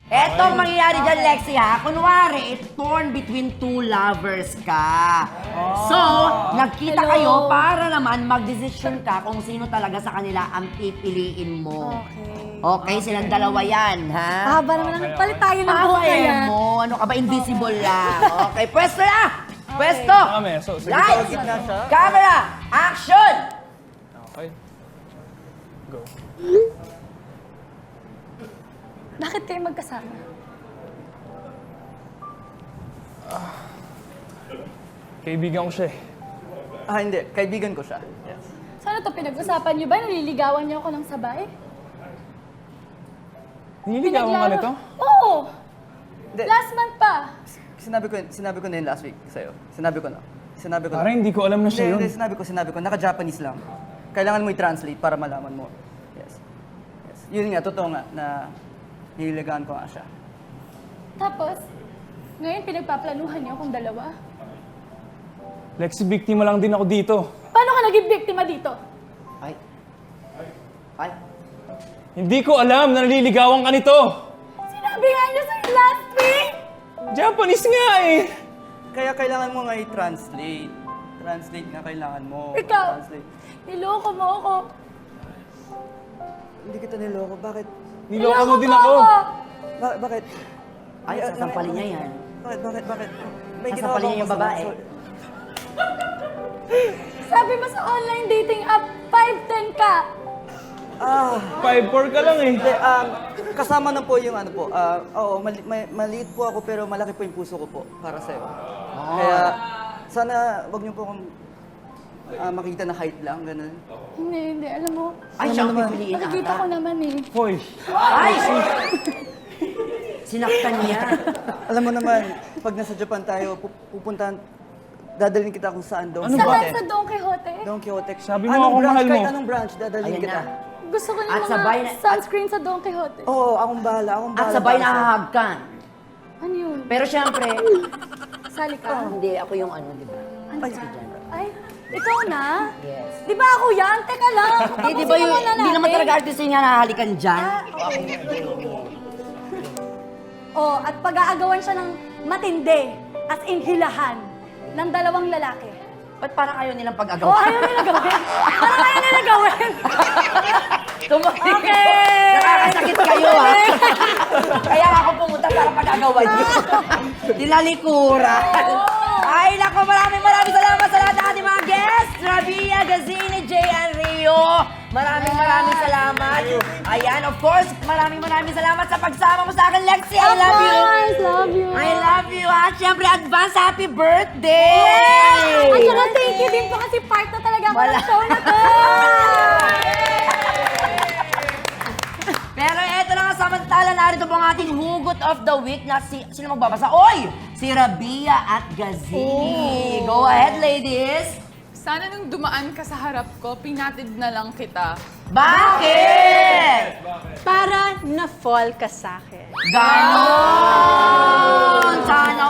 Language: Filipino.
Eto ang mangyayari dyan, Lexi, ha? Kunwari, torn between two lovers ka. So, nagkita kayo para naman mag-decision ka kung sino talaga sa kanila ang pipiliin mo. Okay, silang dalawa yan, ha? Haba naman. Palit tayo ng buhok Papayin kaya. mo. Ano ka ba? Invisible lang. Okay, pwesto na! Pwesto! Kami, so sige. Lights! Camera! Action! Okay. Go. Bakit kayo magkasama? Kaibigan ko siya eh. Hindi. Kaibigan ko siya. Yes. Sana to pinag-usapan niyo ba? Naliligawan niyo ako ng sabay? Nililigawan ka nito? Oo! Hindi. Last month pa. Sinabi ko na yun last week sa'yo. Sinabi ko na. Parang hindi ko alam na siya yun. Hindi, sinabi ko. Naka-Japanese lang. Kailangan mo i-translate para malaman mo. Yes. Yun nga, totoo nga na nililigawan ko nga siya. Tapos, ngayon pinagpaplanuhan niyo akong dalawa. Lexi, biktima lang din ako dito. Paano ka naging biktima dito? Ay. Hindi ko alam na naliligawan ka nito. Sinabi nga niyo sa last week! Japanese nga eh. Kaya kailangan mo nga i-translate. Translate nga kailangan mo. Ikaw, Translate. niloko mo ako. Hindi kita niloko. Bakit? Niloko mo din ako. Bakit? Ay, sasampalin niya yan. Bakit? May ginawa Sasampalin niya bang yung babae. masama? Sabi mo sa online dating app, 5'10 ka. 5'4 ka lang eh. Hindi, kasama na po yung ano po. Oo, maliit po ako pero malaki po yung puso ko po para sa'yo. Kaya sana wag niyo po akong makita na height lang, ganun. Hindi. Alam mo, Ay, siya ang pipiliin nakikita ko ata. naman eh. Hoy, Ay! Sinaktan niya. Alam mo naman, pag nasa Japan tayo, pupuntahan, dadalhin kita kung saan daw. Ano ba? Saan sa Don Quixote? Don Quixote. Sabi mo Anong ako, branch, mahal mo. Kahit anong branch, dadalhin Ayan kita. na. Gusto ko yung At mga sabay na- sunscreen sa Don Quixote. Oo, akong bahala. At sabay para sa'yo. nahahagkan. Ano yun? Pero syempre, Sali ka? hindi ako yung ano, di ba? Ano Ay, yan? Ay, ikaw na? Yes. Di ba ako yan? Teka lang. Eh, di ba yung, hindi naman talaga artist niya nahahalikan dyan? Oh, at pag-aagawan siya ng matindi, as in hilahan, ng dalawang lalaki. Ba't parang ayaw nilang Oh, pag-agaw? ayaw nila gawin. Parang ayaw nila gawin. Okay! Nakakasakit kayo, ha? Kaya ako pumunta para pag-agawan niyo. Tinalikuran. Ay, naku, maraming salamat sa lahat ng ating mga guests. Rabia, Gazini, Jay, and Rio. Maraming salamat. Ayan, of course, maraming salamat sa pagsama mo sa akin, Lexi. I love you. Love you. I love you, ha? Siyempre, advance happy birthday! At saka thank you din po kasi part na talaga ako ng Wala. show na to. Pero eto na nga, samantala, narito po ang ating hugot of the week na sino magbabasa? Oy! Si Rabia at Gazini. Go ahead, ladies! Sana nung dumaan ka sa harap ko, pinatid na lang kita. Bakit? Para na-fall ka sa akin. Ganon! Sana